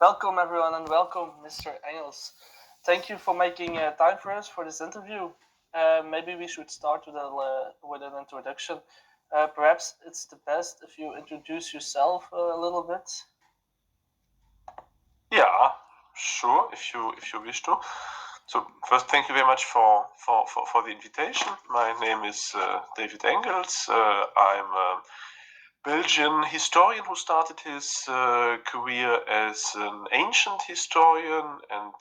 Welcome, everyone, and welcome, Mr. Engels. Thank you for making time for us for this interview. Maybe we should start with an introduction. Perhaps it's the best if you introduce yourself a little bit. Yeah, sure, if you wish to. So first, thank you very much for the invitation. My name is David Engels. I'm a Belgian historian who started his career as an ancient historian and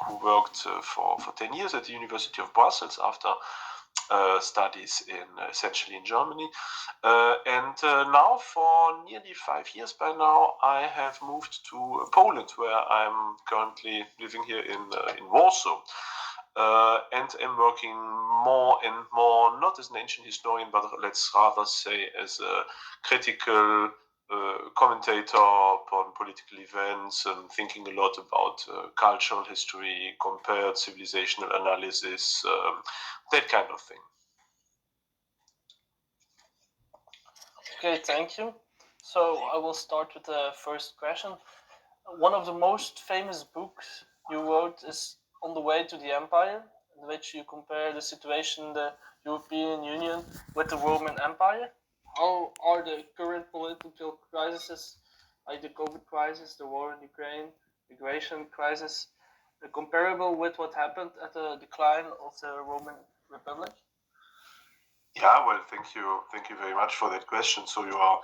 who worked for 10 years at the University of Brussels after studies essentially in Germany. And now for nearly 5 years by now, I have moved to Poland, where I'm currently living here in Warsaw. And am working more and more, not as an ancient historian, but let's rather say as a critical commentator upon political events and thinking a lot about cultural history, compared civilizational analysis, that kind of thing. Okay, thank you. So I will start with the first question. One of the most famous books you wrote is On the Way to the Empire, in which you compare the situation in the European Union with the Roman Empire. How are the current political crises, like the COVID crisis, the war in Ukraine, migration crisis, comparable with what happened at the decline of the Roman Republic? Yeah, well, thank you very much for that question. So you are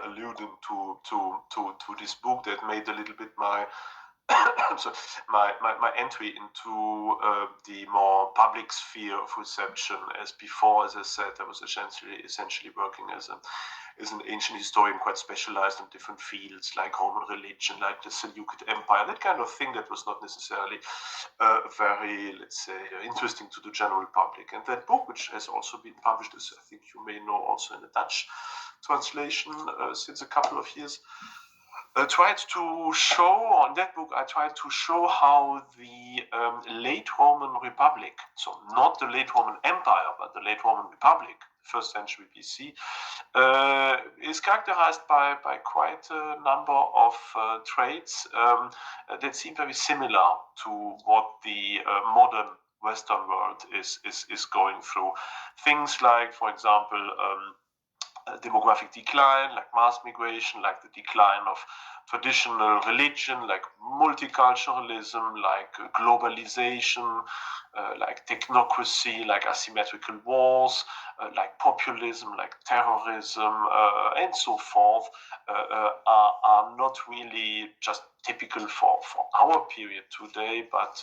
alluding to this book that made a little bit my so my entry into the more public sphere of reception. As before, as I said, I was essentially working as an ancient historian, quite specialized in different fields like Roman religion, like the Seleucid Empire, that kind of thing that was not necessarily very, let's say, interesting to the general public. And that book, which has also been published, as I think you may know, also in a Dutch translation since a couple of years, tried to show, on that book, I tried to show how the late Roman Republic, so not the late Roman Empire, but the late Roman Republic, first century BC, is characterized by quite a number of traits that seem very similar to what the modern Western world is going through. Things like, for example, demographic decline, like mass migration, like the decline of traditional religion, like multiculturalism, like globalization, like technocracy, like asymmetrical wars, like populism, like terrorism, and so forth, are not really just typical for our period today, but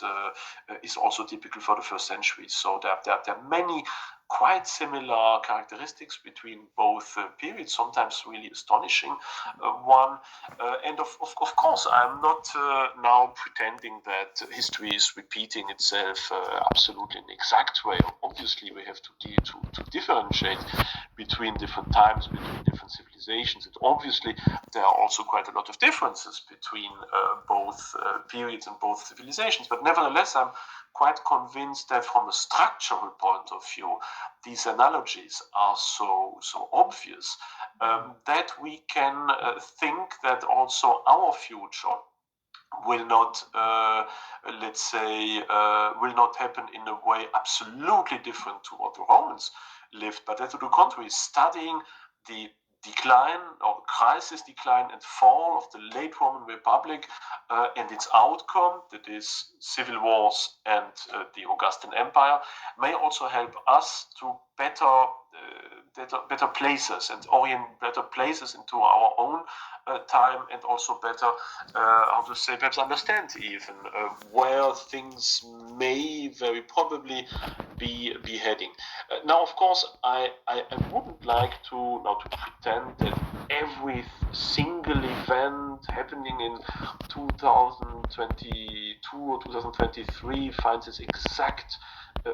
is also typical for the first century. So there are many quite similar characteristics between both periods, sometimes really astonishing one. And of course, I'm not now pretending that history is repeating itself absolutely in the exact way. Obviously, we have to differentiate between different times, between different civilizations. And obviously, there are also quite a lot of differences between both periods and both civilizations. But nevertheless, I'm quite convinced that from a structural point of view, these analogies are so obvious that we can think that also our future will not, let's say, will not happen in a way absolutely different to what the Romans lived, but that to the contrary, studying the decline or crisis, decline and fall of the late Roman Republic and its outcome, that is civil wars and the Augustan Empire, may also help us to better places and orient better places into our own time, and also better, how to say, perhaps understand even where things may very probably be heading. Now, of course, I wouldn't like to pretend that every single event happening in 2022 or 2023 finds its exact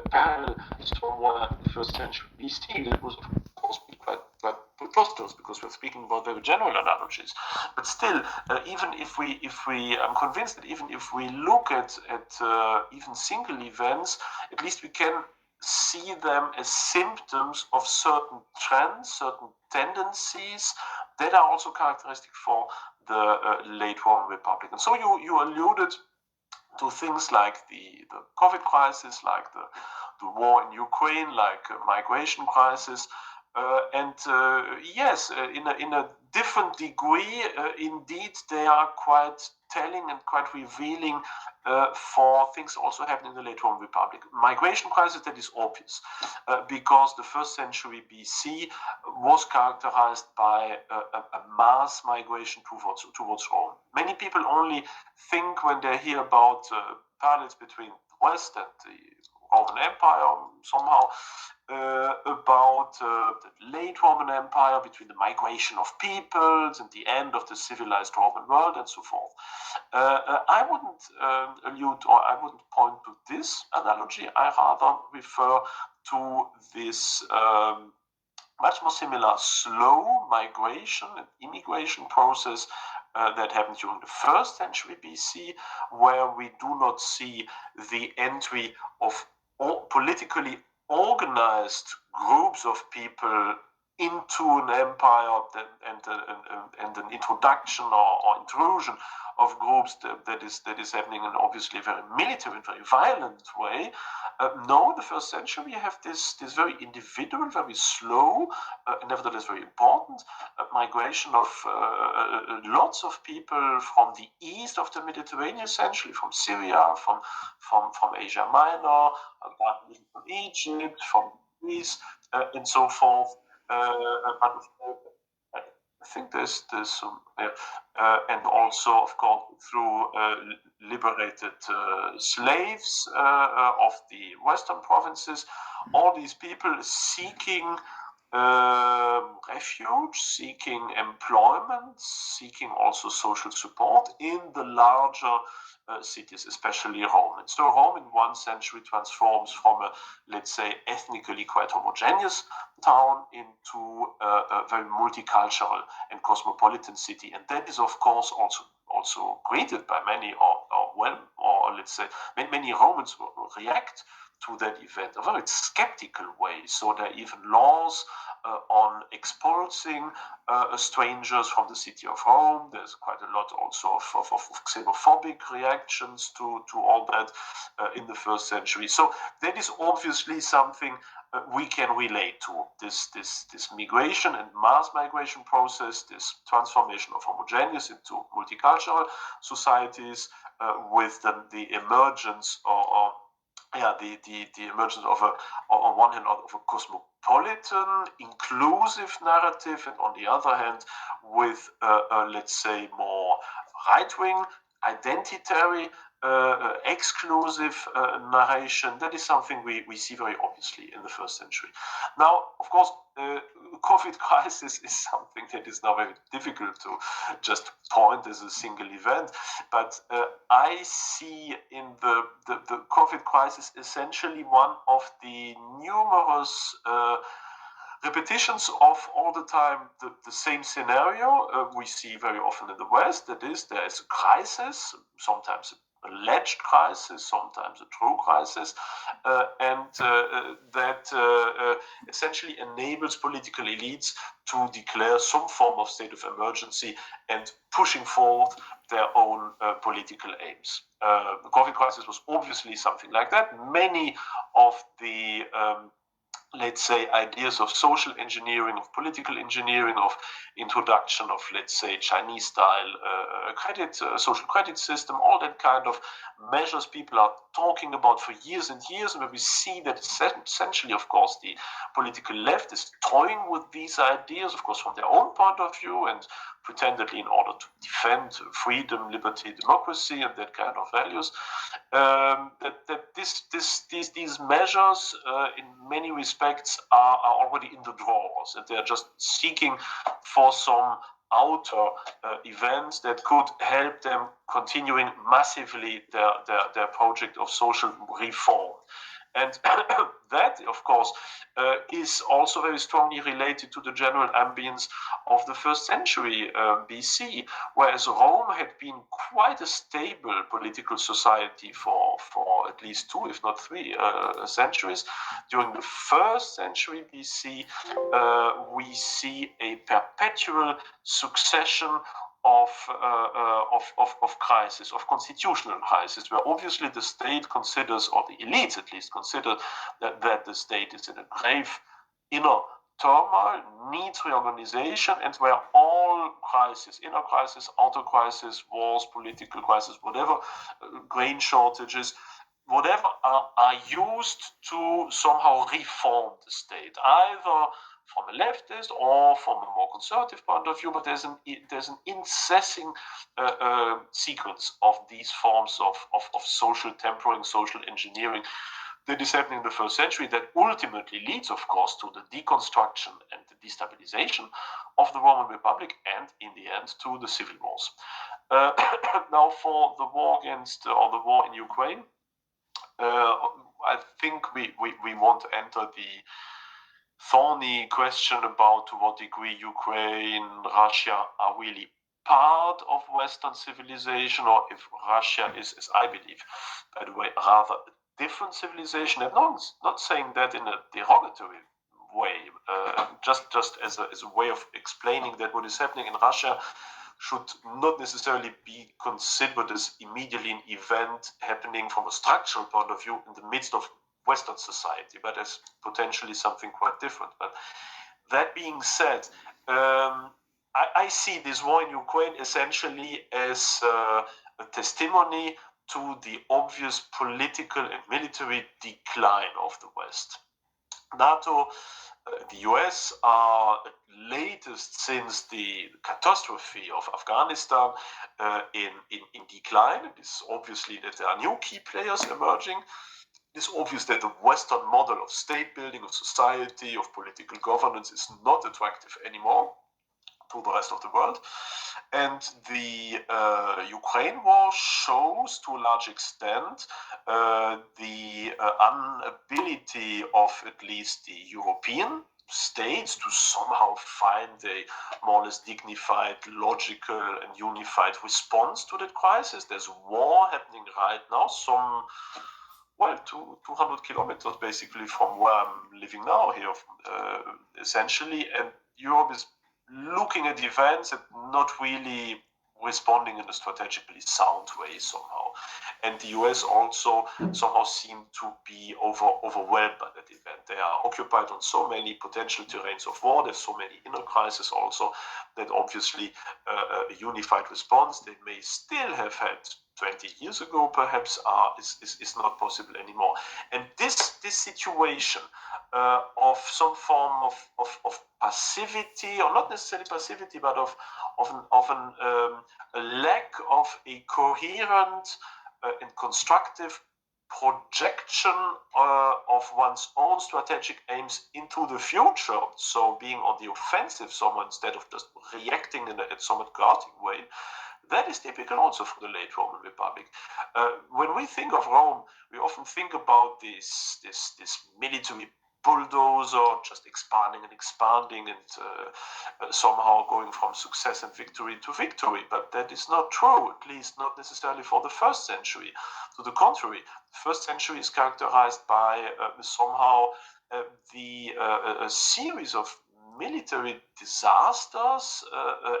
parallel from the first century BC. It was, of course, quite preposterous because we're speaking about very general analogies. But still, even if we, I'm convinced that even if we look at even single events, at least we can see them as symptoms of certain trends, certain tendencies that are also characteristic for the late Roman Republic. And so you alluded to things like the COVID crisis, like the war in Ukraine, like migration crisis. Yes, in a different degree, indeed, they are quite telling and quite revealing for things also happening in the late Roman Republic. Migration crisis, that is obvious, because the first century BC was characterized by a mass migration towards Rome. Many people only think when they hear about parallels between the West and the Roman Empire, somehow about the late Roman Empire, between the migration of peoples and the end of the civilized Roman world and so forth. I wouldn't allude, or I wouldn't point to this analogy. I rather refer to this much more similar slow migration and immigration process that happened during the first century BC, where we do not see the entry of politically organized groups of people into an empire and an introduction or intrusion of groups that is happening in obviously a very military and very violent way. No, the first century we have this very individual, very slow, nevertheless very important migration of lots of people from the east of the Mediterranean, essentially from Syria, from Asia Minor, from Egypt, from Greece, and so forth. I think there's some, and also, of course, through liberated slaves of the western provinces, all these people seeking refuge, seeking employment, seeking also social support in the larger cities, especially Rome. And so Rome in one century transforms from a, let's say, ethnically quite homogeneous town into a very multicultural and cosmopolitan city. And that is, of course, also greeted by many, or let's say, many Romans react to that event a very skeptical way. So there are even laws on expulsing strangers from the city of Rome. There's quite a lot also of xenophobic reactions to all that in the first century. So that is obviously something we can relate to, this migration and mass migration process, this transformation of homogeneous into multicultural societies with the emergence the emergence of on one hand, of a cosmopolitan, inclusive narrative, and on the other hand, with let's say, more right-wing, identitary, exclusive narration. That is something we see very obviously in the first century. Now, of course, COVID crisis is something that is now very difficult to just point as a single event, but I see in the COVID crisis essentially one of the numerous repetitions of all the time the same scenario we see very often in the West. That is, there is a crisis, sometimes alleged crisis, sometimes a true crisis, and that essentially enables political elites to declare some form of state of emergency and pushing forward their own political aims. The COVID crisis was obviously something like that. Many of the let's say, ideas of social engineering, of political engineering, of introduction of, let's say, Chinese-style social credit system, all that kind of measures people are talking about for years and years, and where we see that essentially, of course, the political left is toying with these ideas, of course, from their own point of view, and pretendedly in order to defend freedom, liberty, democracy, and that kind of values. These measures, in many respects, are already in the drawers, and they are just seeking for some outer events that could help them continuing massively their project of social reform. And that, of course, is also very strongly related to the general ambience of the first century BC, whereas Rome had been quite a stable political society for at least 2, if not 3 centuries. During the first century BC, we see a perpetual succession of crisis, of constitutional crisis, where obviously the state considers, or the elites at least consider, that the state is in a grave inner turmoil, needs reorganization, and where all crises, inner crisis, outer crisis, wars, political crisis, whatever, grain shortages, whatever, are used to somehow reform the state, either from a leftist or from a more conservative point of view, but there's an incessant sequence of these forms of social tampering, social engineering that is happening in the first century, that ultimately leads, of course, to the deconstruction and the destabilization of the Roman Republic, and in the end to the civil wars. Now, for the war against, or the war in Ukraine, I think we want to enter the thorny question about to what degree Ukraine, Russia are really part of Western civilization, or if Russia is, as I believe, by the way, rather a different civilization. And not saying that in a derogatory way, just as a way of explaining that what is happening in Russia should not necessarily be considered as immediately an event happening from a structural point of view in the midst of Western society, but as potentially something quite different. But that being said, I see this war in Ukraine essentially as a testimony to the obvious political and military decline of the West. NATO, the US are latest since the catastrophe of Afghanistan in decline. It is obviously that there are new key players emerging. It is obvious that the Western model of state building, of society, of political governance is not attractive anymore to the rest of the world. And the Ukraine war shows to a large extent the inability of at least the European states to somehow find a more or less dignified, logical, and unified response to that crisis. There's war happening right now, 200 kilometers basically from where I'm living now here, essentially, and Europe is looking at the events and not really responding in a strategically sound way somehow. And the US also somehow seem to be overwhelmed by that event. They are occupied on so many potential terrains of war. There's so many inner crises also that obviously a unified response they may still have had 20 years ago perhaps is not possible anymore. And this situation of some form of passivity, or not necessarily passivity, but of a lack of a coherent and constructive projection of one's own strategic aims into the future, so being on the offensive somewhat instead of just reacting in a somewhat guarding way, that is typical also for the late Roman Republic. When we think of Rome, we often think about this military bulldozer, just expanding and somehow going from success and victory to victory. But that is not true, at least not necessarily for the first century. To the contrary, the first century is characterized by somehow a series of military disasters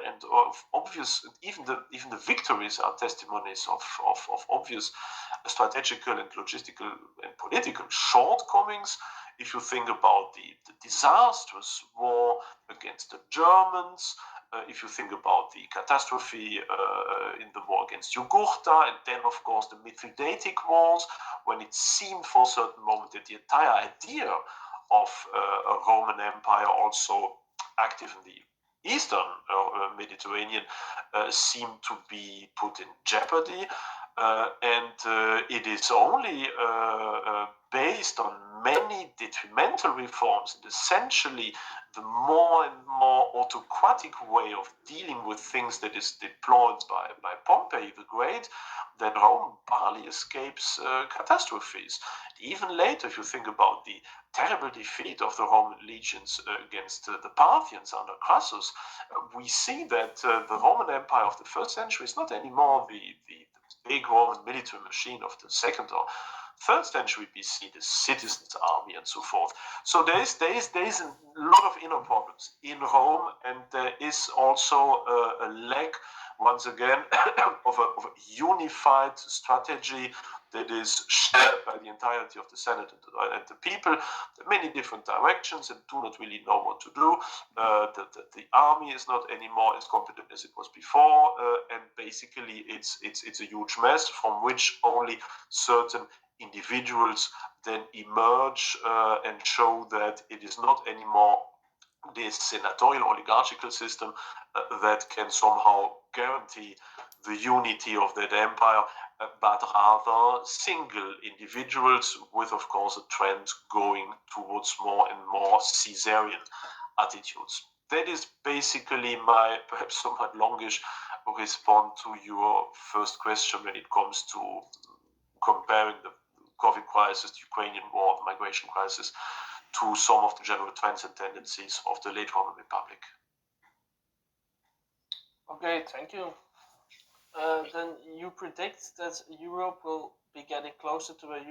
and of obvious, even the victories are testimonies of obvious strategical and logistical and political shortcomings. If you think about the disastrous war against the Germans, if you think about the catastrophe in the war against Jugurtha, and then of course the Mithridatic wars, when it seemed for a certain moment that the entire idea of a Roman Empire, also active in the Eastern Mediterranean, seemed to be put in jeopardy. And it is only based on many detrimental reforms, and essentially the more and more autocratic way of dealing with things that is deployed by Pompey the Great, that Rome barely escapes catastrophes. Even later, if you think about the terrible defeat of the Roman legions against the Parthians under Crassus, we see that the Roman Empire of the first century is not anymore the big Roman military machine of the second or third century BC, the citizens' army and so forth. So there is a lot of inner problems in Rome, and there is also a lack once again, of a unified strategy that is shared by the entirety of the Senate and the people, many different directions, and do not really know what to do. The army is not anymore as competent as it was before, and basically it's a huge mess from which only certain individuals then emerge and show that it is not anymore this senatorial oligarchical system that can somehow guarantee the unity of that empire, but rather single individuals with, of course, a trend going towards more and more Caesarian attitudes. That is basically my perhaps somewhat longish response to your first question when it comes to comparing the COVID crisis, the Ukrainian war, the migration crisis, to some of the general trends and tendencies of the late Roman Republic. Okay, thank you. Then you predict that Europe will be getting closer to a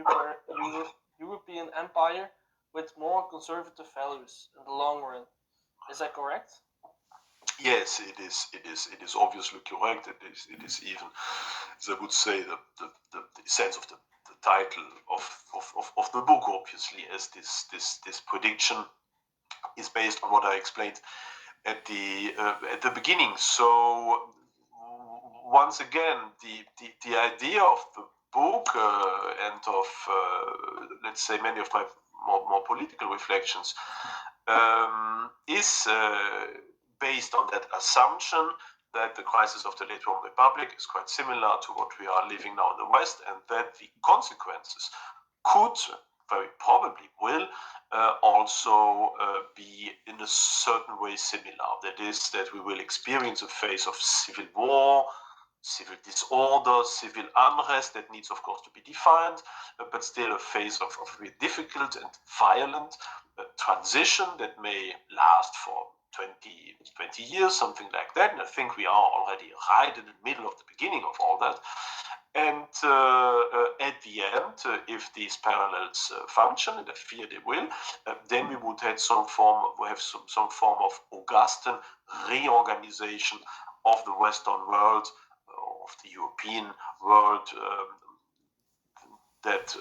European empire with more conservative values in the long run. Is that correct? Yes, it is. It is obviously correct. It is even, as I would say, the sense of the title of the book, obviously, as this prediction is based on what I explained at the beginning. So once again, the idea of the book and of let's say many of my more political reflections is based on that assumption that the crisis of the late Roman Republic is quite similar to what we are living now in the West, and that the consequences could, very probably will, also be in a certain way similar. That is, that we will experience a phase of civil war, civil disorder, civil unrest that needs, of course, to be defined, but still a phase of very difficult and violent transition that may last for 20 years, something like that. And I think we are already right in the middle of the beginning of all that. And at the end, if these parallels function, and I fear they will, then we would have some form of Augustan reorganization of the Western world, of the European world, that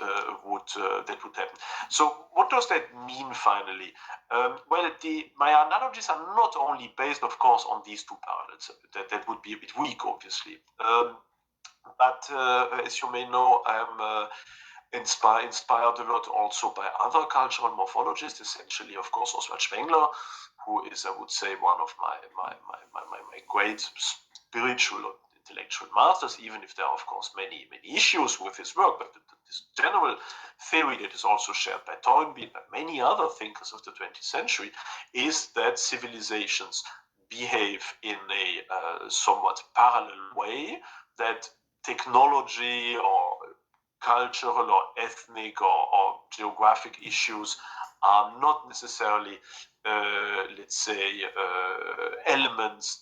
would happen. So what does that mean finally? Well, my analogies are not only based, of course, on these two parallels. That would be a bit weak, obviously. But as you may know, I am inspired a lot also by other cultural morphologists, essentially, of course, Oswald Spengler, who is, I would say, one of my great spiritual or intellectual masters, even if there are, of course, many issues with his work. But this general theory that is also shared by Toynbee and by many other thinkers of the 20th century is that civilizations behave in a somewhat parallel way, that technology or cultural or ethnic or geographic issues are not necessarily, let's say, elements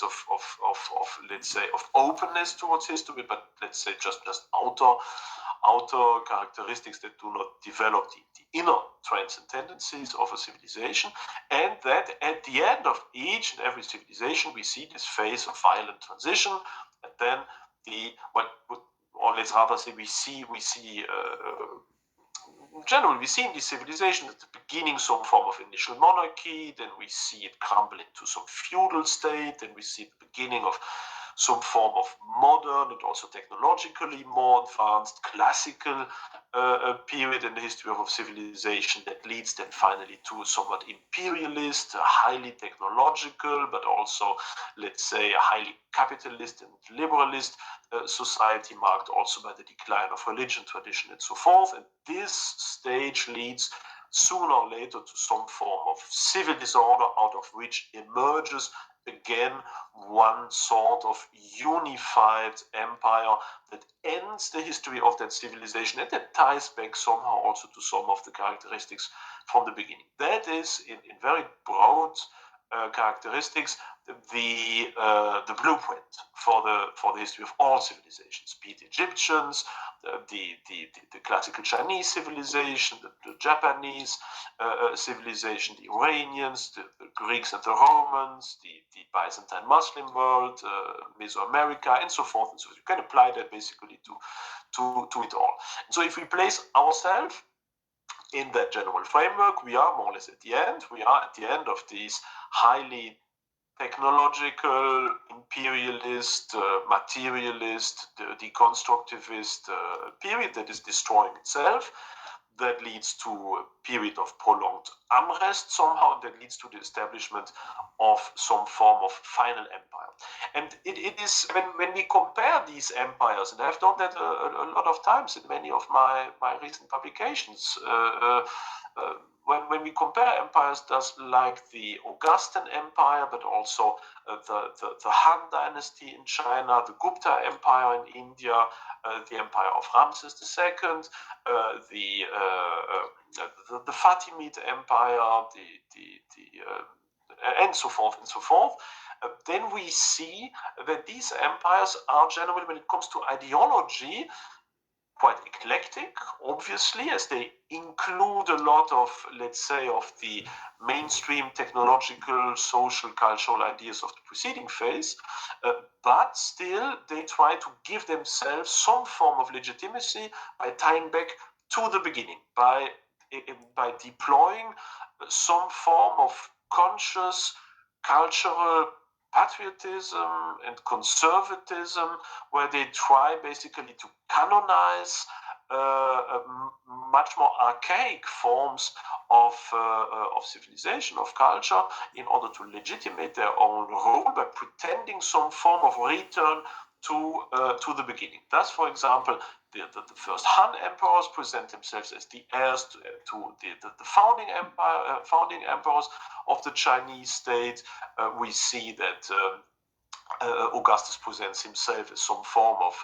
of let's say of openness towards history, but let's say just outer characteristics that do not develop the inner trends and tendencies of a civilization, and that at the end of each and every civilization we see this phase of violent transition, and then or let's rather say we see generally we see in this civilization at the beginning some form of initial monarchy, then we see it crumble into some feudal state, then we see the beginning of some form of modern and also technologically more advanced classical period in the history of civilization that leads then finally to a somewhat imperialist, highly technological, but also, let's say, a highly capitalist and liberalist society, marked also by the decline of religion, tradition, and so forth. And this stage leads sooner or later to some form of civil disorder, out of which emerges again one sort of unified empire that ends the history of that civilization, and that ties back somehow also to some of the characteristics from the beginning. That is, in very broad characteristics, the blueprint for the history of all civilizations, be it Egyptians, the classical Chinese civilization, the Japanese civilization, the Iranians, the Greeks and the Romans, the Byzantine Muslim world, Mesoamerica, and so forth and so forth. You can apply that basically to it all. And so if we place ourselves in that general framework, we are more or less at the end. We are at the end of these highly technological, imperialist, materialist, deconstructivist period that is destroying itself, that leads to a period of prolonged unrest somehow, that leads to the establishment of some form of final empire. And it is, when we compare these empires, and I've done that a lot of times in many of my recent publications, when we compare empires, just like the Augustan Empire, but also the Han Dynasty in China, the Gupta Empire in India, the Empire of Ramses II, the Fatimid Empire, and so forth and so forth. Then we see that these empires are generally, when it comes to ideology, quite eclectic, obviously, as they include a lot of, let's say, of the mainstream technological, social, cultural ideas of the preceding phase, but still they try to give themselves some form of legitimacy by tying back to the beginning, by deploying some form of conscious cultural patriotism and conservatism, where they try basically to canonize much more archaic forms of civilization, of culture, in order to legitimate their own role by pretending some form of return to the beginning. Thus, for example, the first Han emperors present themselves as the heirs to the founding emperors of the Chinese state. We see that Augustus presents himself as some form of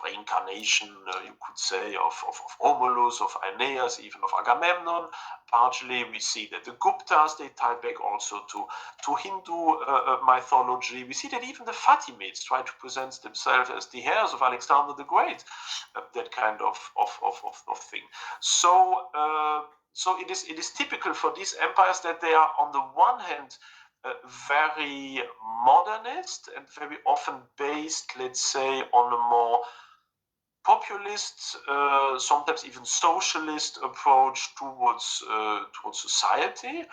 reincarnation, you could say, of Romulus, of Aeneas, even of Agamemnon. Partially, we see that the Guptas, they tie back also to Hindu mythology. We see that even the Fatimids try to present themselves as the heirs of Alexander the Great, that kind of thing. So it is typical for these empires that they are, on the one hand, very modernist and very often based, let's say, on a more populist, sometimes even socialist approach towards society.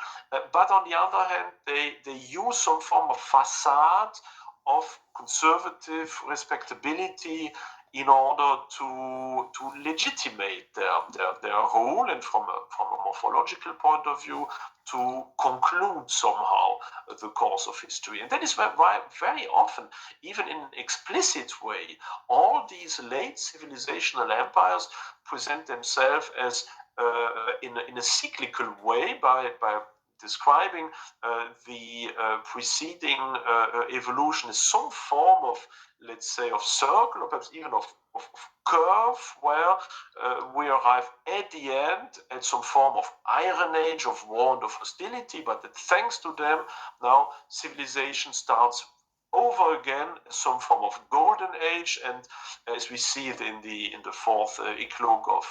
But on the other hand, they use some form of facade of conservative respectability in order to legitimate their role, and from a morphological point of view, to conclude somehow the course of history. And that is why very often, even in an explicit way, all these late civilizational empires present themselves as in a cyclical way by describing the preceding evolution as some form of, let's say, of circle, or perhaps even of curve, where we arrive at the end at some form of Iron Age, of war and of hostility, but that thanks to them, now civilization starts over again, some form of golden age. And as we see it in the fourth eclogue of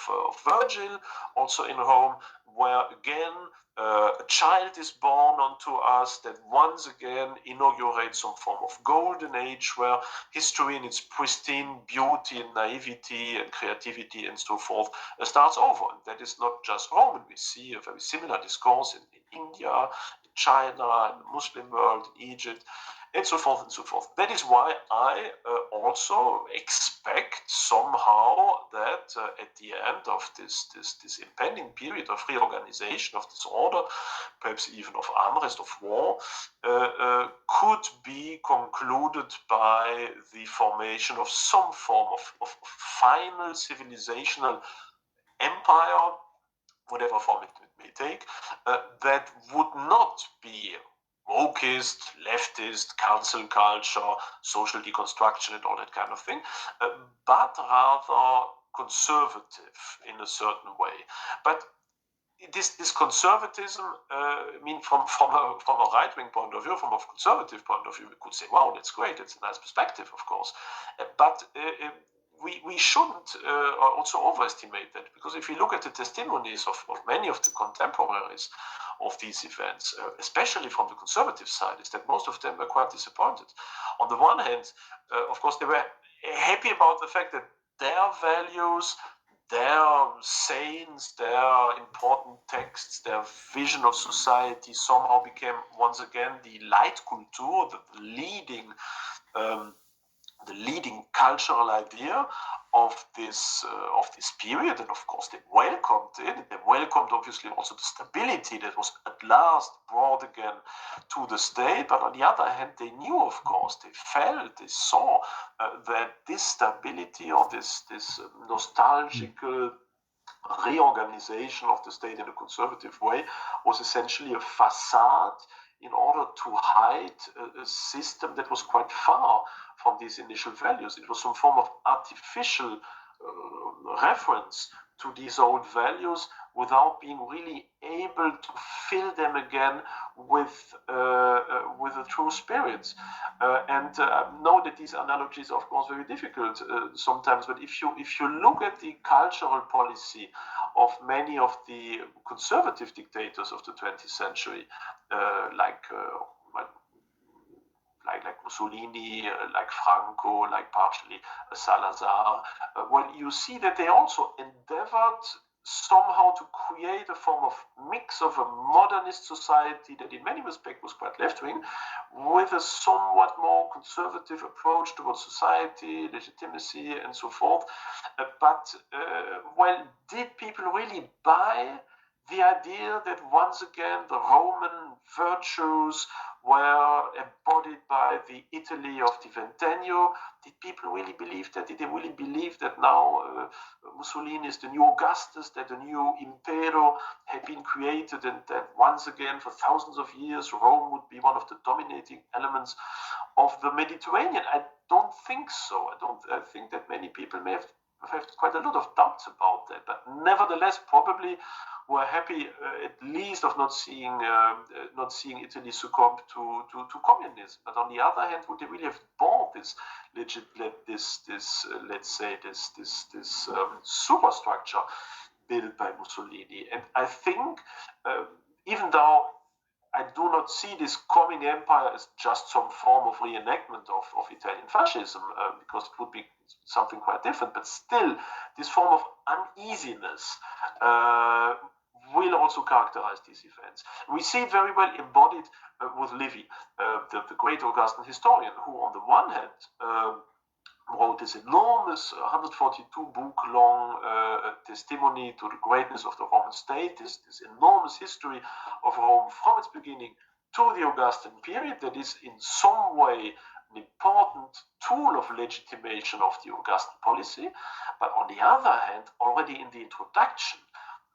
Virgil, also in Rome, where again a child is born unto us that once again inaugurates some form of golden age, where history in its pristine beauty and naivety and creativity and so forth starts over. And that is not just Rome. We see a very similar discourse in India, in China, in the Muslim world, in Egypt, and so forth and so forth. That is why I also expect somehow that at the end of this impending period of reorganization of this order, perhaps even of unrest, of war, could be concluded by the formation of some form of final civilizational empire, whatever form it may take, that would not be wokist, leftist, cancel culture, social deconstruction, and all that kind of thing, but rather conservative in a certain way. But this conservatism, I mean, from a right-wing point of view, from a conservative point of view, we could say, wow, that's great, it's a nice perspective, of course. But we shouldn't also overestimate that, because if you look at the testimonies of many of the contemporaries of these events, especially from the conservative side, is that most of them were quite disappointed. On the one hand, of course, they were happy about the fact that their values, their sayings, their important texts, their vision of society somehow became once again the Leitkultur, the leading cultural idea of this period. And of course they welcomed it. They welcomed obviously also the stability that was at last brought again to the state. But on the other hand, they knew, of course, they felt, they saw that this stability, or this nostalgical reorganization of the state in a conservative way was essentially a facade in order to hide a system that was quite far from these initial values. It was some form of artificial reference to these old values without being really able to fill them again with a true spirit. And know that these analogies are of course very difficult sometimes, but if you look at the cultural policy of many of the conservative dictators of the 20th century, like Mussolini, like Franco, like partially Salazar, well, you see that they also endeavored somehow to create a form of mix of a modernist society that in many respects was quite left-wing, with a somewhat more conservative approach towards society, legitimacy, and so forth. Well, did people really buy the idea that once again the Roman virtues were embodied by the Italy of the Ventennio? Did people really believe that? Did they really believe that now Mussolini is the new Augustus, that the new Impero had been created, and that once again for thousands of years Rome would be one of the dominating elements of the Mediterranean? I don't think so. I think that many people may have quite a lot of doubts about that, but nevertheless probably were happy at least of not seeing Italy succumb to communism. But on the other hand, would they really have bought this superstructure built by Mussolini? And I think even though I do not see this coming empire as just some form of reenactment of Italian fascism, because it would be something quite different. But still, this form of uneasiness will also characterize these events. We see it very well embodied with Livy, the great Augustan historian, who on the one hand wrote this enormous 142 book long testimony to the greatness of the Roman state, this enormous history of Rome from its beginning to the Augustan period, that is in some way an important tool of legitimation of the Augustan policy. But on the other hand, already in the introduction,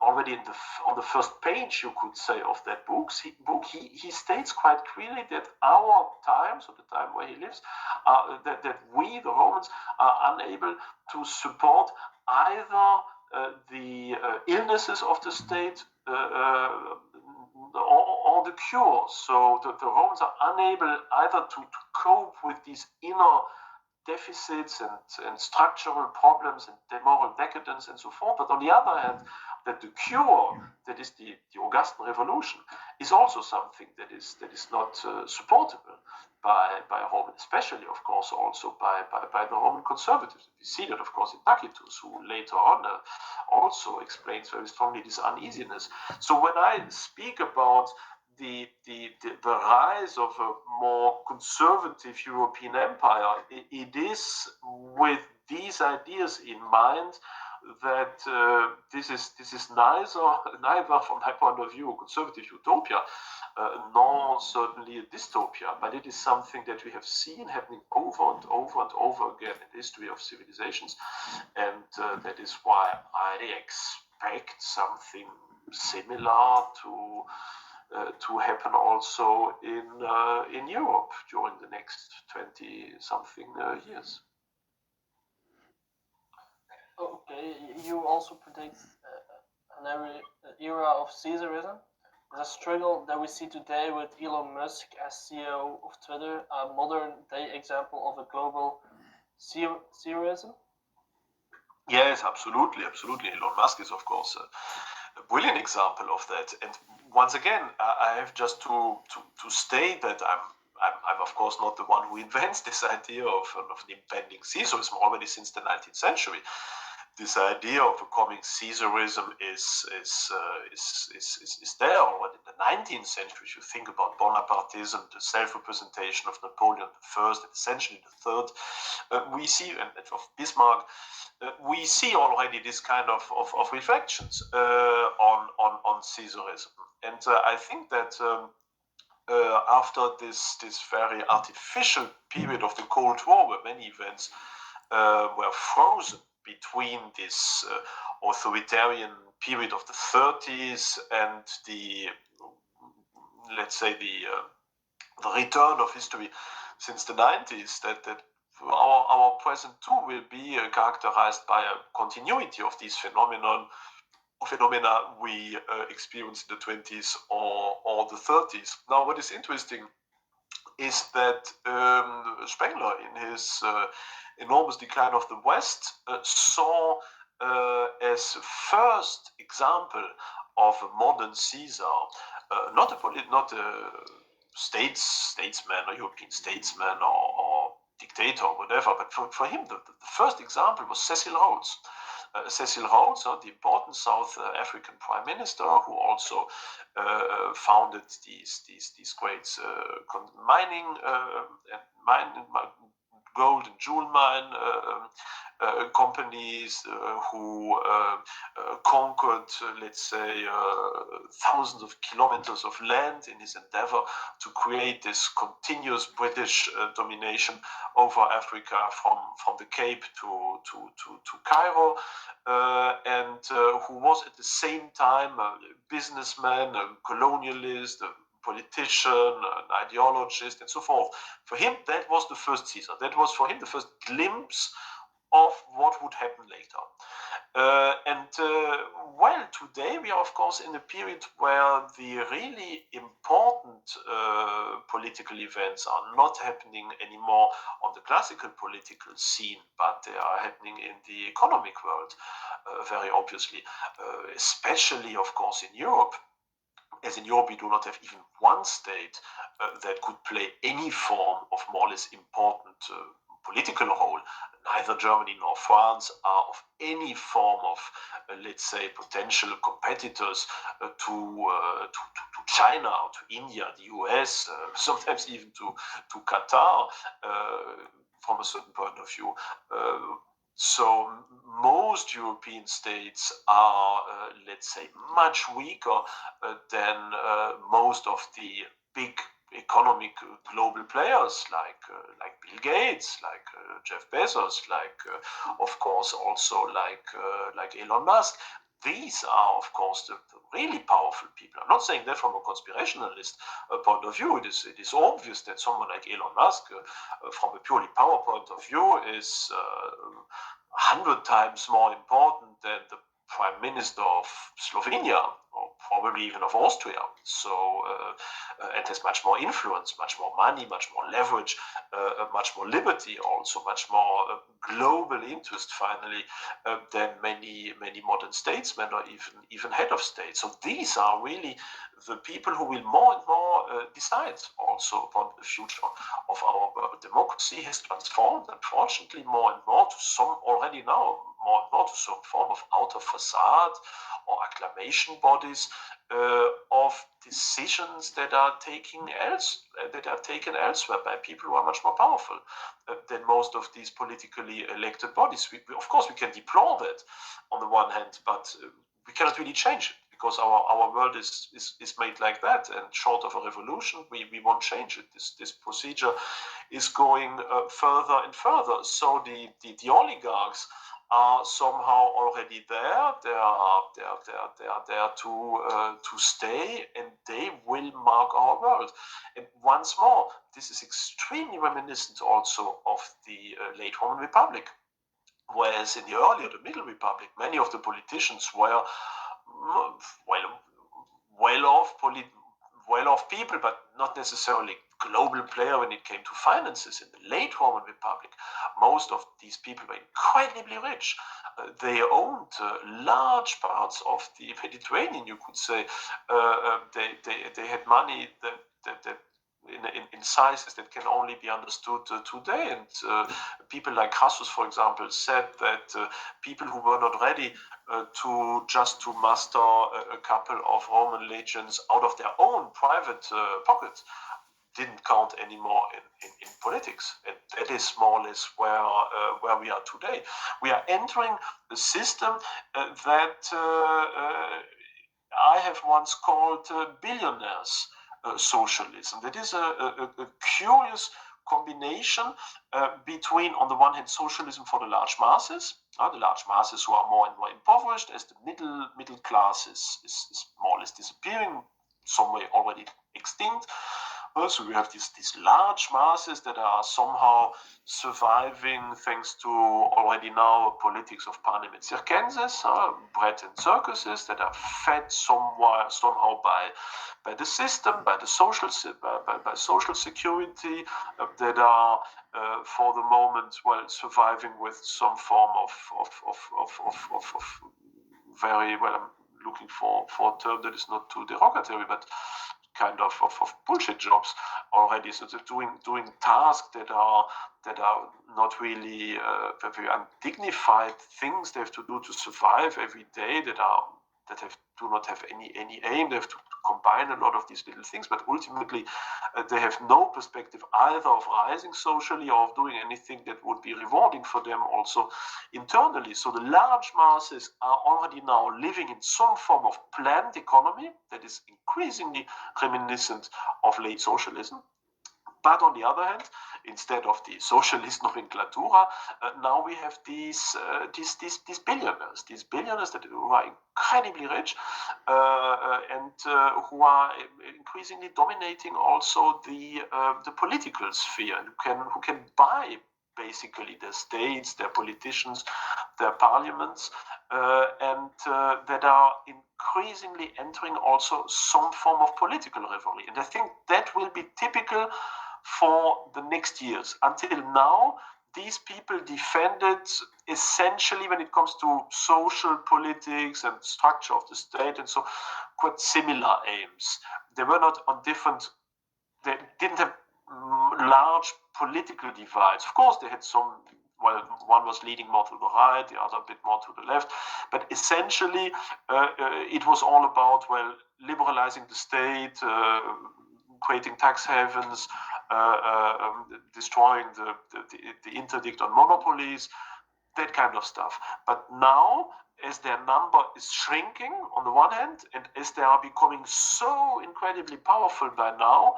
already on the first page, you could say, of that book, he states quite clearly that our time, so the time where he lives, that we, the Romans, are unable to support either the illnesses of the state or the cure. So the Romans are unable either to cope with these inner deficits and structural problems and moral decadence and so forth. But on the other hand, that the cure, that is the Augustan Revolution, is also something that is not supportable by Rome, especially, of course, also by the Roman conservatives. We see that, of course, in Tacitus, who later on also explains very strongly this uneasiness. So when I speak about the rise of a more conservative European empire, it is with these ideas in mind that this is neither from my point of view a conservative utopia, nor certainly a dystopia, but it is something that we have seen happening over and over and over again in the history of civilizations, and that is why I expect something similar to happen also in Europe during the next 20-something years. Okay, you also predict era of Caesarism is a struggle that we see today with Elon Musk as CEO of Twitter, a modern day example of a global Caesarism? Yes, absolutely. Elon Musk is, of course, a brilliant example of that. And once again, I have just to state that I'm of course not the one who invents this idea of an impending Caesarism already since the 19th century. This idea of a coming Caesarism is there already in the 19th century. If you think about Bonapartism, the self-representation of Napoleon I, and essentially the third, we see, and of Bismarck, we see already this kind of reflections on Caesarism. And I think that after this very artificial period of the Cold War, where many events were frozen between this authoritarian period of the 30s and the, let's say, the return of history since the 90s, that our present too will be characterized by a continuity of these phenomena we experienced in the 20s or the 30s. Now, what is interesting is that Spengler, in his enormous decline of the West, saw as first example of a modern Caesar, not a statesman or European statesman or dictator or whatever, but for him the first example was Cecil Rhodes. Cecil Rhodes, the important South African prime minister, who also founded these great mining gold and jewel mine companies, who conquered, let's say, thousands of kilometers of land in his endeavor to create this continuous British domination over Africa from the Cape to Cairo, and who was at the same time a businessman, a colonialist, a politician, an ideologist, and so forth. For him, that was the first Caesar. That was for him the first glimpse of what would happen later. Well, today we are, of course, in a period where the really important political events are not happening anymore on the classical political scene, but they are happening in the economic world, very obviously, especially, of course, in Europe. As in Europe, we do not have even one state that could play any form of more or less important political role. Neither Germany nor France are of any form of, let's say, potential competitors to China, or to India, the US, sometimes even to Qatar, from a certain point of view. So most European states are, let's say, much weaker than most of the big economic global players like Bill Gates, like Jeff Bezos, like of course also like Elon Musk. These are, of course, the really powerful people. I'm not saying that from a conspirationalist point of view. It is obvious that someone like Elon Musk, from a purely power point of view, is 100 times more important than the Prime Minister of Slovenia, or probably even of Austria. So, and has much more influence, much more money, much more leverage, much more liberty, also much more global interest, finally, than many modern statesmen or even head of state. So these are really the people who will more and more decide also upon the future of our world. Democracy has transformed, unfortunately, more and more to some, already now, more and more to some form of outer facade or acclamation bodies of decisions that are taken elsewhere by people who are much more powerful than most of these politically elected bodies. Of course, we can deplore that on the one hand, but we cannot really change it, because our world is made like that, and short of a revolution, we won't change it. This procedure is going further and further. So the oligarchs are somehow already there. They are there to stay, and they will mark our world. And once more, this is extremely reminiscent also of the late Roman Republic. Whereas in the earlier, the Middle Republic, many of the politicians were well-off people, but not necessarily global player when it came to finances. In the late Roman Republic, most of these people were incredibly rich. They owned large parts of the Mediterranean, you could say. They had money that in sizes that can only be understood today. And people like Crassus, for example, said that people who were not ready to muster a couple of Roman legions out of their own private pockets didn't count anymore in politics. And that is more or less where we are today. We are entering a system that I have once called billionaires socialism. That is a curious combination between, on the one hand, socialism for the large masses who are more and more impoverished, as the middle class is more or less disappearing, some way already extinct. So we have these large masses that are somehow surviving thanks to already now politics of panem et circenses, bread and circuses that are fed somehow by the system, by the by social security, that are for the moment surviving with some form of very well. I'm looking for a term that is not too derogatory, but kind of bullshit jobs already. So they're doing tasks that are not really very undignified things they have to do to survive every day, that do not have any aim. They have to combine a lot of these little things, but ultimately they have no perspective either of rising socially or of doing anything that would be rewarding for them also internally. So the large masses are already now living in some form of planned economy that is increasingly reminiscent of late socialism. But on the other hand, instead of the socialist nomenclatura, now we have these billionaires who are incredibly rich and who are increasingly dominating also the political sphere, and who can buy basically their states, their politicians, their parliaments, and that are increasingly entering also some form of political rivalry. And I think that will be typical for the next years. Until now, these people defended essentially, when it comes to social politics and structure of the state and so, quite similar aims. They were not on different, they didn't have large political divides. Of course, they had some, one was leaning more to the right, the other a bit more to the left, but essentially it was all about, liberalizing the state, creating tax havens, destroying the interdict on monopolies, that kind of stuff. But now, as their number is shrinking on the one hand, and as they are becoming so incredibly powerful by now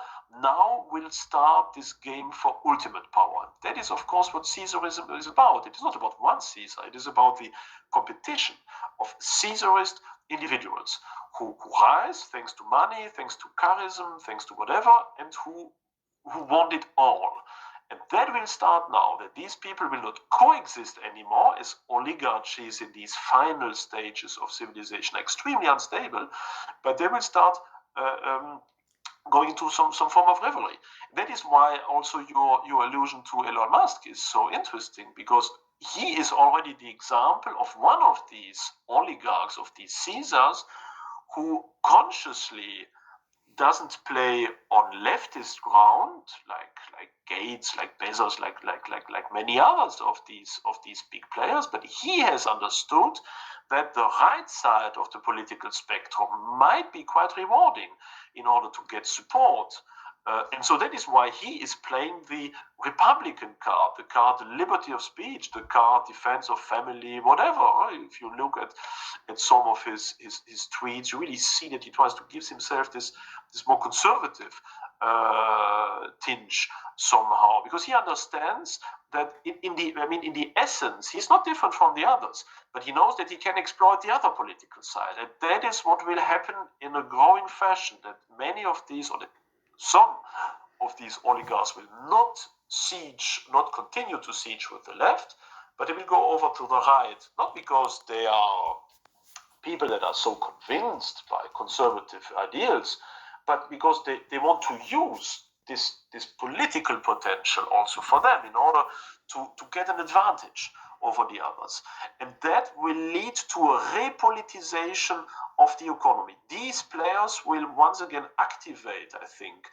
will start this game for ultimate power. That is, of course, what Caesarism is about. It is not about one Caesar, it is about the competition of Caesarist individuals who rise thanks to money, thanks to charisma, thanks to whatever, and who want it all. And that will start now, that these people will not coexist anymore as oligarchies in these final stages of civilization, extremely unstable, but they will start going into some form of rivalry. That is why also your allusion to Elon Musk is so interesting, because he is already the example of one of these oligarchs, of these Caesars, who consciously doesn't play on leftist ground like Gates, like Bezos, like many others of these big players, but he has understood that the right side of the political spectrum might be quite rewarding in order to get support. And so that is why he is playing the Republican card, the card liberty of speech, the card defense of family, whatever. If you look at some of his tweets, you really see that he tries to give himself this more conservative tinge somehow, because he understands that in the essence, he's not different from the others, but he knows that he can exploit the other political side. And that is what will happen in a growing fashion, that many of these, or some of these oligarchs will not continue to siege with the left, but they will go over to the right, not because they are people that are so convinced by conservative ideals, but because they want to use this political potential also for them in order to get an advantage over the others. And that will lead to a repoliticization of the economy. These players will once again activate, I think,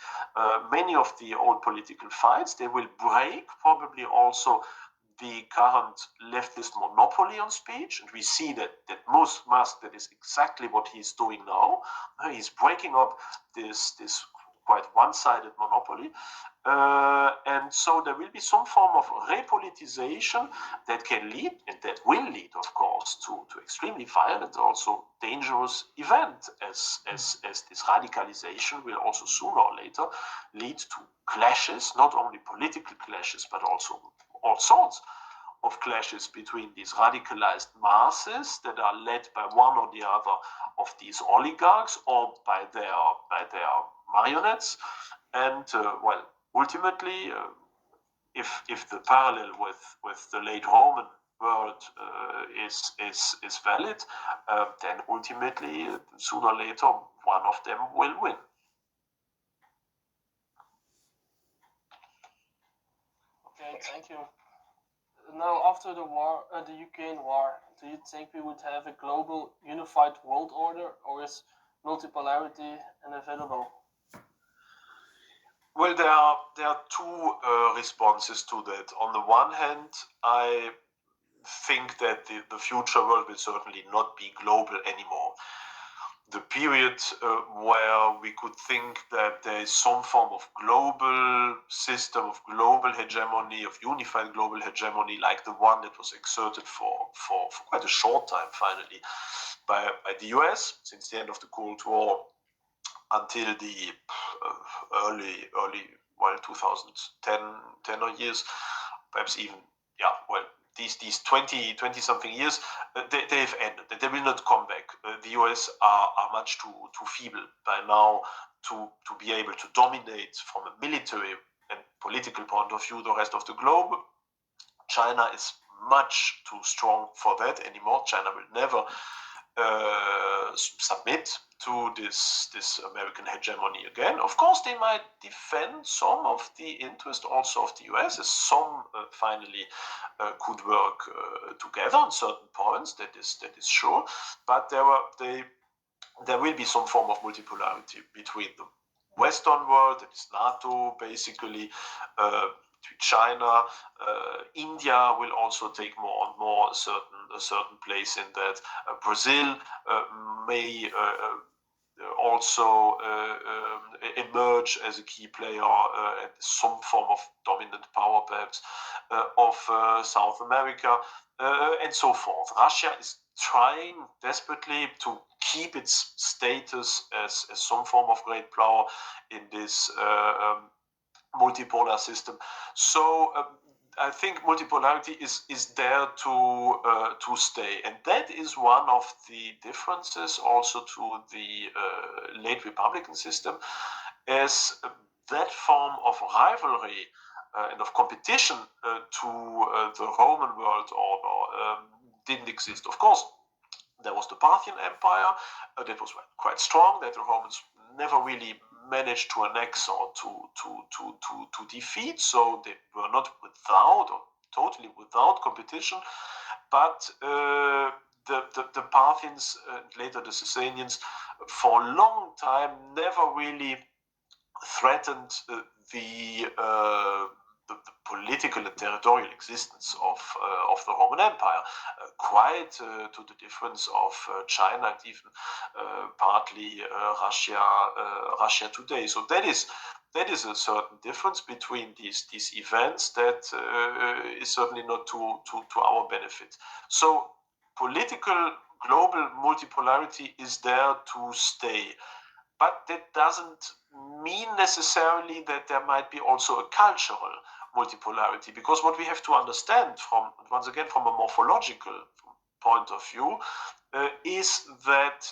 many of the old political fights. They will break probably also the current leftist monopoly on speech, and we see that Musk, that is exactly what he's doing now. He's breaking up this quite one-sided monopoly, and so there will be some form of repoliticization that can lead, and that will lead, of course, to extremely violent, also dangerous event, as this radicalization will also sooner or later lead to clashes, not only political clashes, but also all sorts of clashes between these radicalized masses that are led by one or the other of these oligarchs or by their marionettes. And well, ultimately, if the parallel with the late Roman world is valid, then ultimately, sooner or later, one of them will win. Okay, thank you. Now, after the war, the Ukraine war, do you think we would have a global unified world order, or is multipolarity inevitable? Well, there are two responses to that. On the one hand, I think that the future world will certainly not be global anymore. The period where we could think that there is some form of global system, of global hegemony, of unified global hegemony, like the one that was exerted for quite a short time, finally, by the US since the end of the Cold War until the early 2010 years, perhaps even, yeah, well, these 20 something years, they've ended. They will not come back. The US are much too feeble by now to be able to dominate from a military and political point of view the rest of the globe. China is much too strong for that anymore. China will never submit to this American hegemony again. Of course, they might defend some of the interest also of the US, as some finally could work together on certain points. That is sure. But there will be some form of multipolarity between the Western world, that is NATO, basically. To China, India will also take more and more a certain place in that. Brazil may also emerge as a key player and some form of dominant power, perhaps, of South America, and so forth. Russia is trying desperately to keep its status as some form of great power in this multipolar system. So I think multipolarity is there to stay, and that is one of the differences also to the late Republican system, as that form of rivalry and of competition to the Roman world order didn't exist. Of course, there was the Parthian Empire that was quite strong, that the Romans never really managed to annex or to defeat, so they were not without or totally without competition. But the Parthians and later the Sasanians, for a long time, never really threatened the political and territorial existence of the Roman Empire, quite to the difference of China and even partly Russia today. So that is a certain difference between these events that is certainly not to our benefit. So political global multipolarity is there to stay. But that doesn't mean necessarily that there might be also a cultural multipolarity, because what we have to understand once again from a morphological point of view is that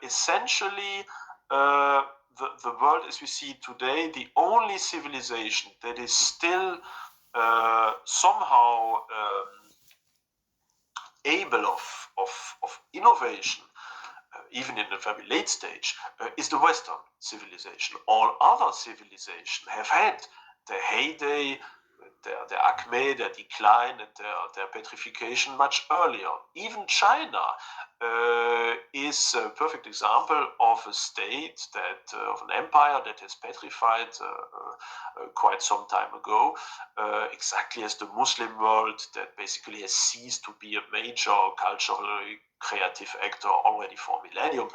essentially the world as we see it today, the only civilization that is still somehow able of innovation even in a very late stage, is the Western civilization. All other civilizations have had their heyday, their acme, their decline, and their petrification much earlier. Even China is a perfect example of a state of an empire that has petrified quite some time ago, exactly as the Muslim world that basically has ceased to be a major culturally creative actor already for millennium.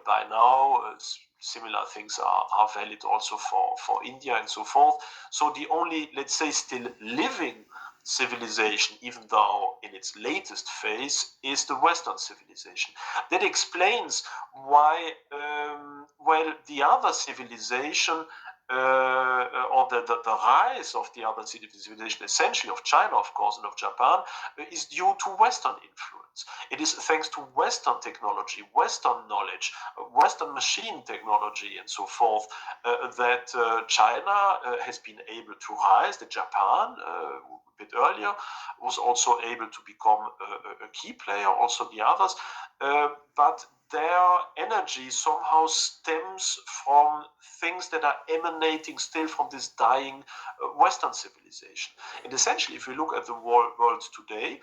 By now, similar things are valid also for India and so forth. So the only, let's say, still living civilization, even though in its latest phase, is the Western civilization. That explains why, well, the other civilization, or the rise of the other civilization, essentially of China, of course, and of Japan, is due to Western influence. It is thanks to Western technology, Western knowledge, Western machine technology, and so forth, that China has been able to rise, that Japan, a bit earlier, was also able to become a key player, also the others, but their energy somehow stems from things that are emanating still from this dying Western civilization. And essentially, if we look at the world today,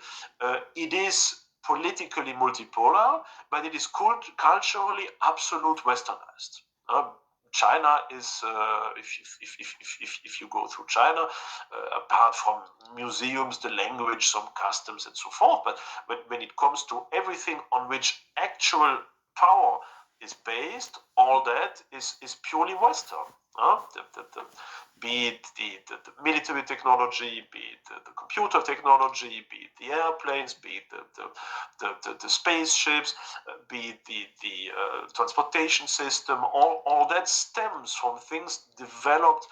it is politically multipolar, but it is culturally absolute westernized. China is, if you go through China, apart from museums, the language, some customs, and so forth, but when it comes to everything on which actual power is based, all that is purely Western. Be it the military technology, be it the computer technology, be it the airplanes, be it the spaceships, be it the transportation system, all that stems from things developed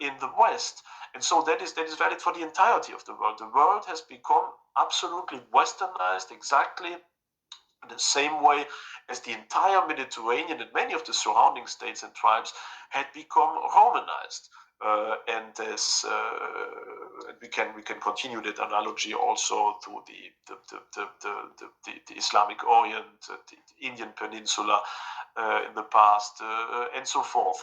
in the West. And so that is valid for the entirety of the world. The world has become absolutely westernized, exactly the same way as the entire Mediterranean and many of the surrounding states and tribes had become Romanized. And as we can continue that analogy also to the Islamic Orient, the Indian Peninsula in the past, and so forth.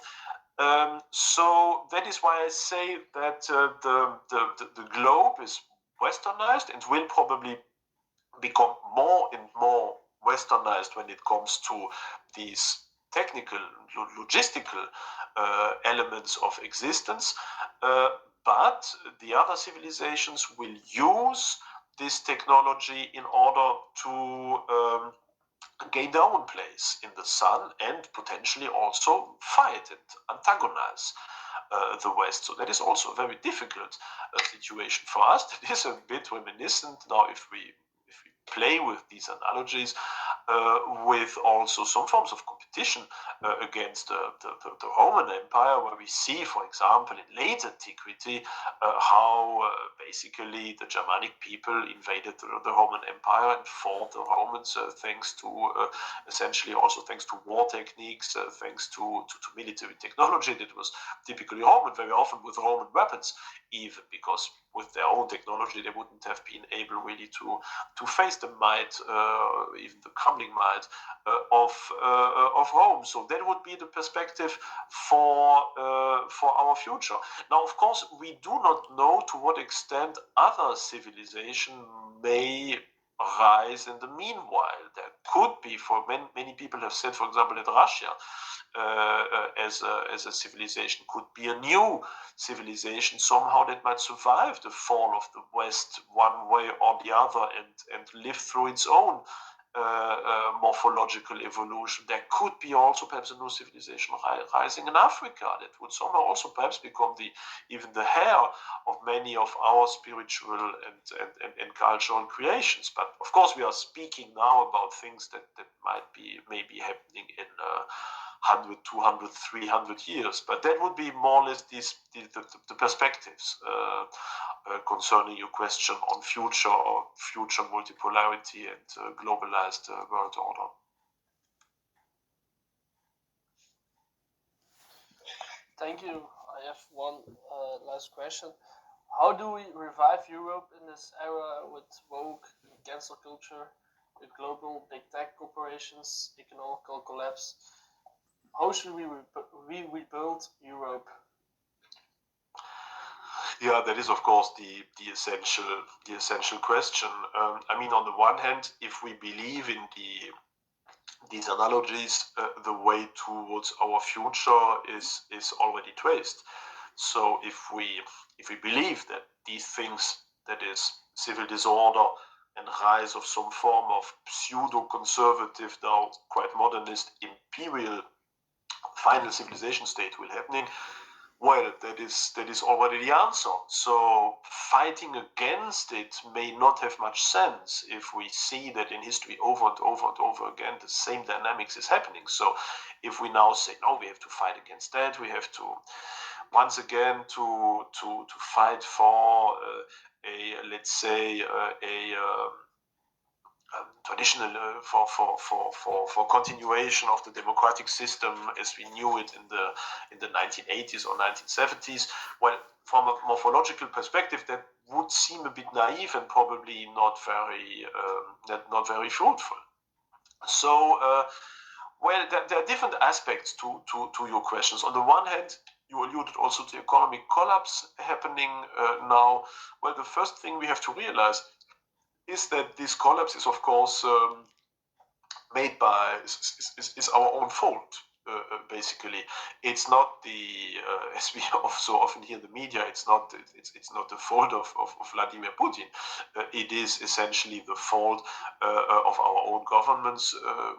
So that is why I say that the globe is westernized and will probably become more and more westernized when it comes to these technical, logistical elements of existence. But the other civilizations will use this technology in order to gain their own place in the sun and potentially also fight and antagonize the West. So that is also a very difficult situation for us. It is a bit reminiscent now if we play with these analogies, with also some forms of competition against the Roman Empire, where we see, for example, in late antiquity, how basically the Germanic people invaded the Roman Empire and fought the Romans thanks to essentially also thanks to war techniques, thanks to military technology that was typically Roman, very often with Roman weapons, even because with their own technology they wouldn't have been able really to face the might, even the crumbling might of Rome. So that would be the perspective for our future. Now, of course, we do not know to what extent other civilization may rise in the meanwhile. There could be, for many people have said, for example, that Russia as a civilization could be a new civilization somehow that might survive the fall of the West one way or the other and live through its own morphological evolution. There could be also perhaps a new civilization rising in Africa that would somehow also perhaps become even the heir of many of our spiritual and cultural creations. But of course, we are speaking now about things that might be maybe happening in 100, 200, 300 years. But that would be more or less the perspectives concerning your question on future multipolarity and globalized world order. Thank you. I have one last question. How do we revive Europe in this era with VOLG and cancel culture? global big tech corporations, economical collapse. How should we rebuild Europe? Yeah, that is of course the essential question. I mean, on the one hand, if we believe in these analogies, the way towards our future is already traced. So if we believe that these things, that is civil disorder and rise of some form of pseudo-conservative, now quite modernist imperial final civilization state will happening, well, that is already the answer. So fighting against it may not have much sense if we see that in history over and over and over again the same dynamics is happening. So if we now say no, we have to fight against that, we have to once again to fight for a let's say traditional for continuation of the democratic system as we knew it in the 1980s or 1970s. Well, from a morphological perspective, that would seem a bit naive and probably not very fruitful. So, well, there are different aspects to your questions. On the one hand, you alluded also to economic collapse happening now. Well, the first thing we have to realize is that this collapse is, of course, made by is our own fault. Basically, it's not the as we so often hear in the media. It's not the fault of Vladimir Putin. It is essentially the fault of our own governments,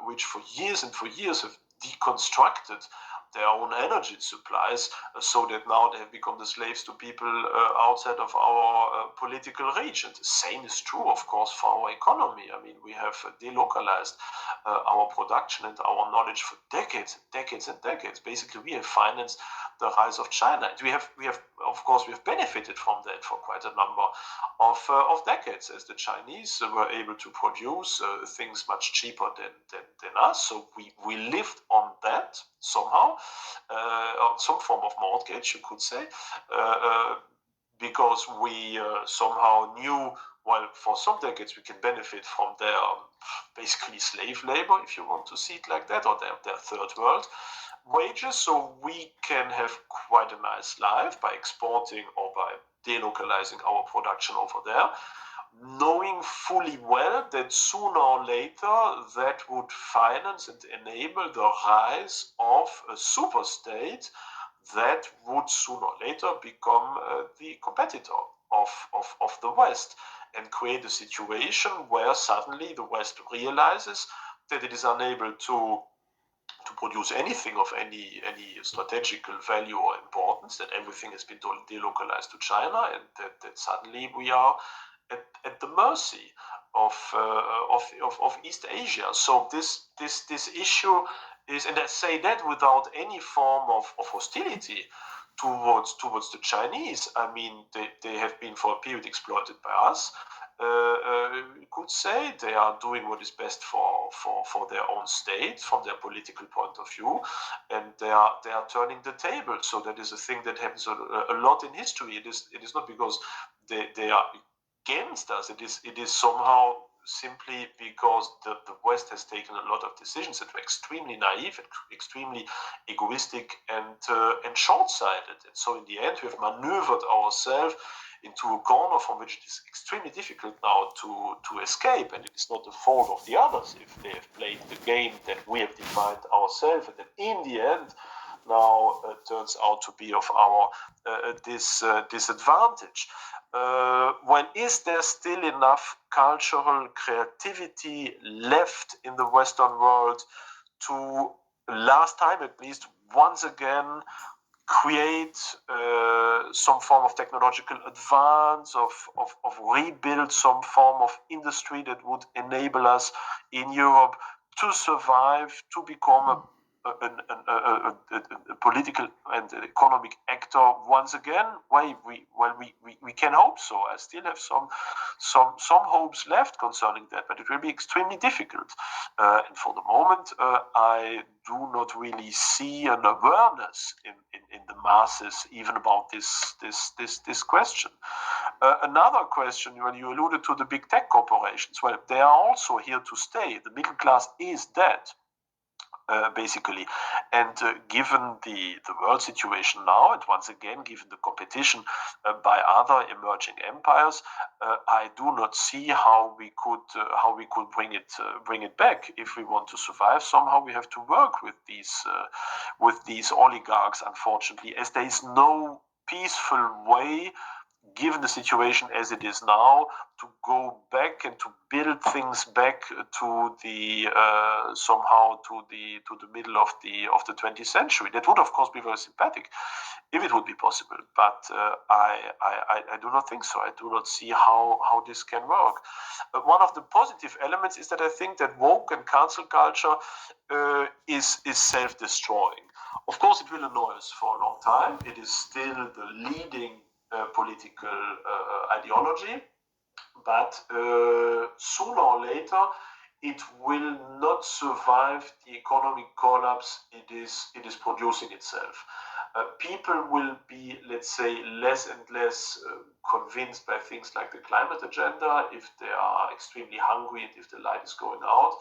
which for years and for years have deconstructed their own energy supplies, so that now they have become the slaves to people outside of our political region. The same is true, of course, for our economy. I mean, we have delocalized our production and our knowledge for decades and decades and decades. Basically, we have financed the rise of China. And we have of course, we have benefited from that for quite a number of decades, as the Chinese were able to produce things much cheaper than us. So we lived on that somehow, on some form of mortgage, you could say, because we somehow knew, well, for some decades we can benefit from their basically slave labor, if you want to see it like that, or their third world wages, so we can have quite a nice life by exporting or by delocalizing our production over there, knowing fully well that sooner or later that would finance and enable the rise of a super state that would sooner or later become the competitor of the West, and create a situation where suddenly the West realizes that it is unable to produce anything of any strategical value or importance, that everything has been delocalized to China, and that suddenly we are at the mercy of East Asia. So this issue is, and I say that without any form of hostility towards the Chinese. I mean, they have been for a period exploited by us. You could say they are doing what is best for their own state from their political point of view, and they are turning the table. So that is a thing that happens a lot in history. It is not because they are against us. It is somehow simply because the West has taken a lot of decisions that were extremely naive and extremely egoistic and short-sighted. And so in the end, we have maneuvered ourselves into a corner from which it is extremely difficult now to escape. And it is not the fault of the others if they have played the game that we have defined ourselves, and that in the end now turns out to be of our disadvantage. When is there still enough cultural creativity left in the Western world to, last time at least, once again create some form of technological advance, of rebuild some form of industry that would enable us in Europe to survive, to become a political and economic actor once again? Well, we can hope so. I still have some hopes left concerning that, but it will be extremely difficult. And for the moment, I do not really see an awareness in the masses even about this question. Another question, when you alluded to the big tech corporations, well, they are also here to stay. The middle class is dead. Basically, and given the world situation now, and once again given the competition by other emerging empires, I do not see how we could bring it back. If we want to survive, somehow we have to work with these oligarchs, unfortunately, as there is no peaceful way, given the situation as it is now, to go back and to build things back to the somehow to the middle of the 20th century. That would, of course, be very sympathetic if it would be possible, but I do not think so. I do not see how this can work. One of the positive elements is that I think that woke and cancel culture is self-destroying. Of course, it will annoy us for a long time. It is still the leading political ideology, but sooner or later it will not survive the economic collapse it is producing itself. People will be, let's say, less and less convinced by things like the climate agenda if they are extremely hungry and if the light is going out.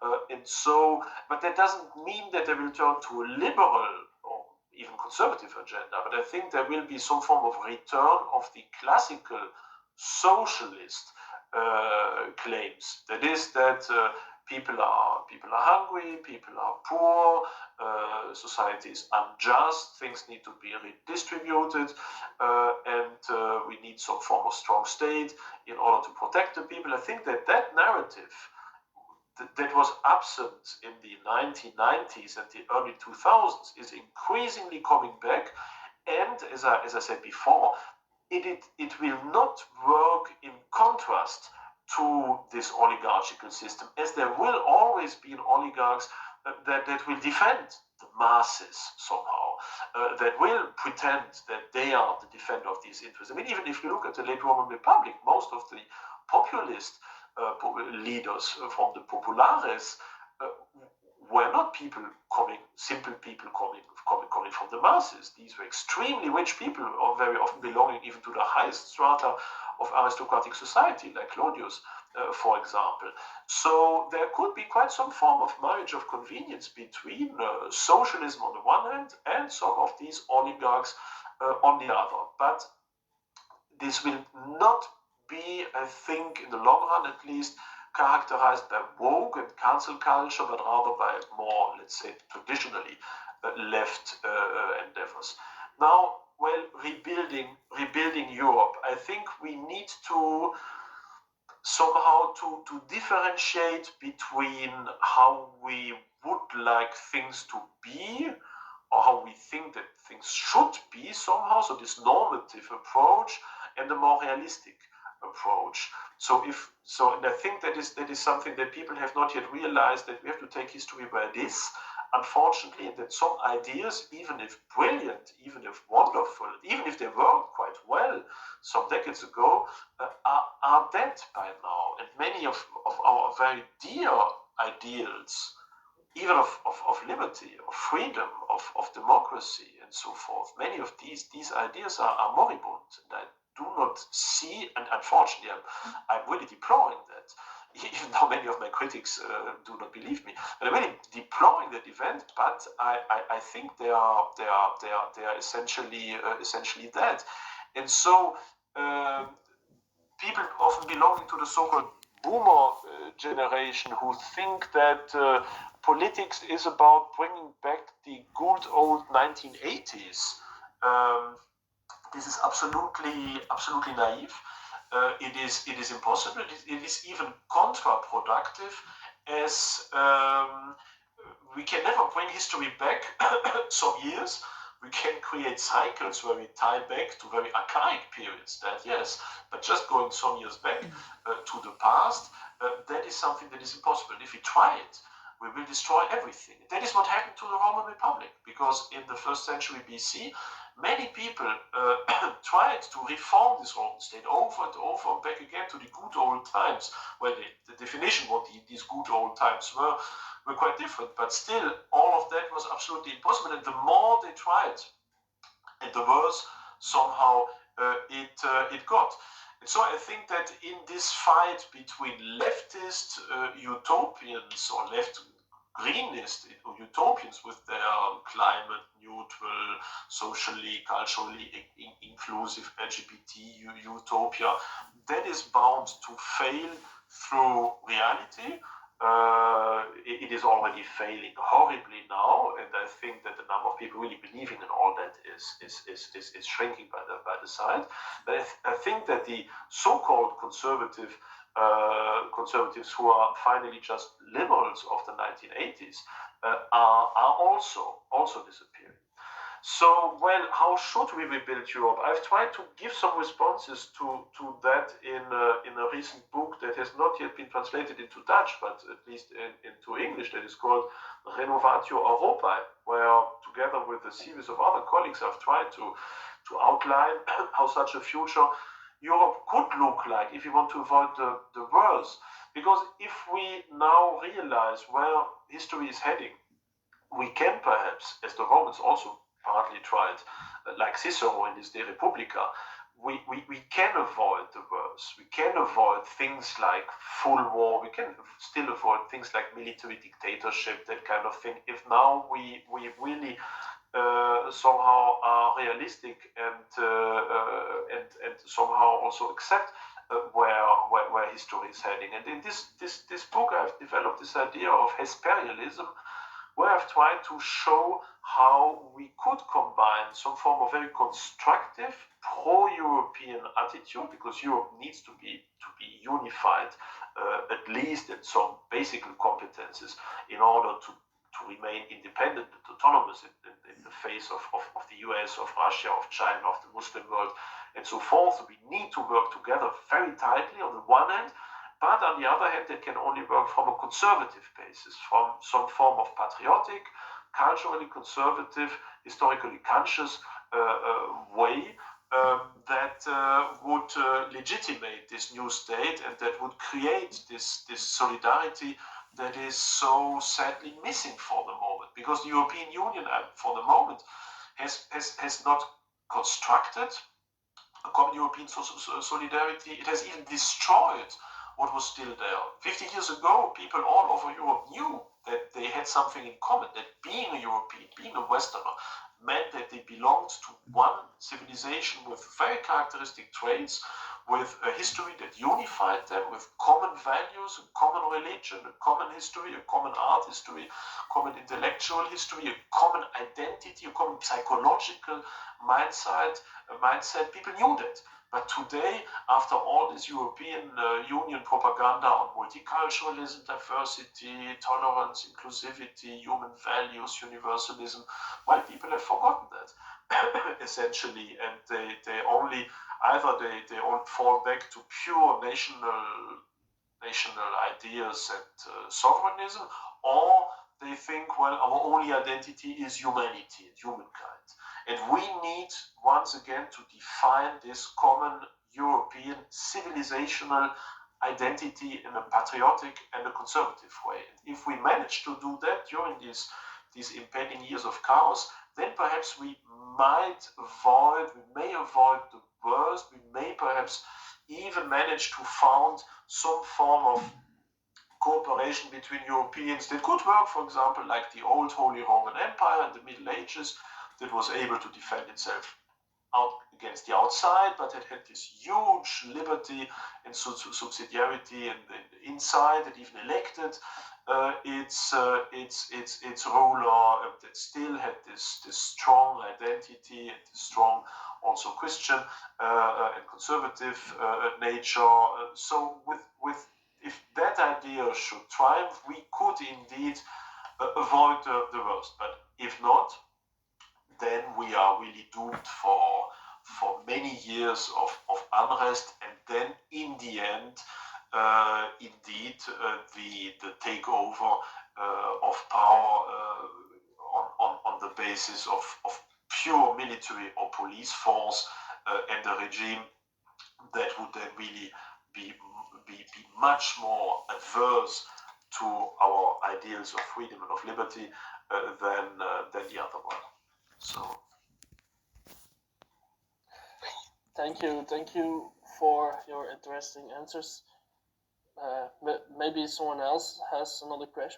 But that doesn't mean that they will turn to a liberal or even conservative agenda, but I think there will be some form of return of the classical socialist claims. That is that people are hungry, people are poor, society is unjust, things need to be redistributed, and we need some form of strong state in order to protect the people. I think that narrative that was absent in the 1990s and the early 2000s is increasingly coming back, and as I said before, it will not work in contrast to this oligarchical system, as there will always be oligarchs that will defend the masses somehow, that will pretend that they are the defender of these interests. I mean, even if you look at the late Roman Republic, most of the populist leaders from the populares were not simple people coming from the masses. These were extremely rich people, or very often belonging even to the highest strata of aristocratic society, like Claudius, for example. So there could be quite some form of marriage of convenience between socialism on the one hand and some of these oligarchs on the other. But this will not be, I think, in the long run at least, characterized by woke and cancel culture, but rather by more, let's say, traditionally left endeavors. Now, well, rebuilding Europe, I think we need to somehow to differentiate between how we would like things to be, or how we think that things should be somehow, so this normative approach, and the more realistic approach. And I think that is something that people have not yet realized, that we have to take history where it is, unfortunately, and that some ideas, even if brilliant, even if wonderful, even if they worked quite well some decades ago, are dead by now. And many of our very dear ideals, even of liberty, of freedom, of democracy, and so forth, many of these ideas are moribund. And I do not see, and unfortunately I'm really deploring that, even though many of my critics do not believe me, but I'm really deploring that event. But I think they are essentially dead. And so people often belonging to the so-called boomer generation, who think that politics is about bringing back the good old 1980s. This is absolutely naive. It is impossible. It is even counterproductive, as we can never bring history back some years. We can create cycles where we tie back to very archaic periods, that yes, but just going some years back to the past, that is something that is impossible. If we try it, we will destroy everything. That is what happened to the Roman Republic, because in the 1st century BC, many people tried to reform this Roman state over and over, back again to the good old times. Well, the definition what these good old times were quite different, but still all of that was absolutely impossible. And the more they tried, and the worse somehow it got. And so I think that in this fight between leftist utopians or left greenist utopians with their climate neutral, socially, culturally inclusive LGBT utopia, that is bound to fail through reality. It is already failing horribly now, and I think that the number of people really believing in all that is shrinking by the side. But I think that the so-called conservatives who are finally just liberals of the 1980s are also disappearing. So, well, how should we rebuild Europe? I've tried to give some responses to that in a recent book that has not yet been translated into Dutch, but at least into English, that is called Renovatio Europae, where together with a series of other colleagues, I've tried to outline how such a future Europe could look like if we want to avoid the worst. Because if we now realize where history is heading, we can perhaps, as the Romans also partly tried, like Cicero in his De Republica, we can avoid the worst. We can avoid things like full war. We can still avoid things like military dictatorship, that kind of thing. If now we really somehow are realistic and somehow also accept where history is heading. And in this book, I've developed this idea of Hesperialism, where I've tried to show how we could combine some form of very constructive pro-European attitude, because Europe needs to be unified, at least in some basic competences, in order to remain independent and autonomous in the face of the US, of Russia, of China, of the Muslim world, and so forth. We need to work together very tightly on the one hand, but on the other hand, they can only work from a conservative basis, from some form of patriotic, culturally conservative, historically conscious way that would legitimate this new state and that would create this solidarity that is so sadly missing for the moment. Because the European Union, for the moment, has not constructed a common European solidarity. It has even destroyed what was still there. 50 years ago, people all over Europe knew that they had something in common, that being a European, being a Westerner, meant that they belonged to one civilization with very characteristic traits, with a history that unified them, with common values, a common religion, a common history, a common art history, common intellectual history, a common identity, a common psychological mindset. People knew that. But today, after all this European Union propaganda on multiculturalism, diversity, tolerance, inclusivity, human values, universalism, well, people have forgotten that, essentially, and they only, either they all fall back to pure national ideas and sovereignism, or they think, well, our only identity is humanity and humankind. And we need, once again, to define this common European civilizational identity in a patriotic and a conservative way. And if we manage to do that during these impending years of chaos, then perhaps we may avoid the worst. We may perhaps even manage to found some form of cooperation between Europeans that could work, for example, like the old Holy Roman Empire in the Middle Ages, that was able to defend itself out against the outside, but it had this huge liberty and subsidiarity and inside. It even elected its ruler that still had this strong identity and this strong also Christian and conservative nature. So with if that idea should triumph, we could indeed avoid the worst. But if not, then we are really doomed for many years of unrest, and then in the end, indeed, the takeover of power on the basis of pure military or police force and a regime that would then really be much more adverse to our ideals of freedom and of liberty than the other one. So, Thank you for your interesting answers. Maybe someone else has another question.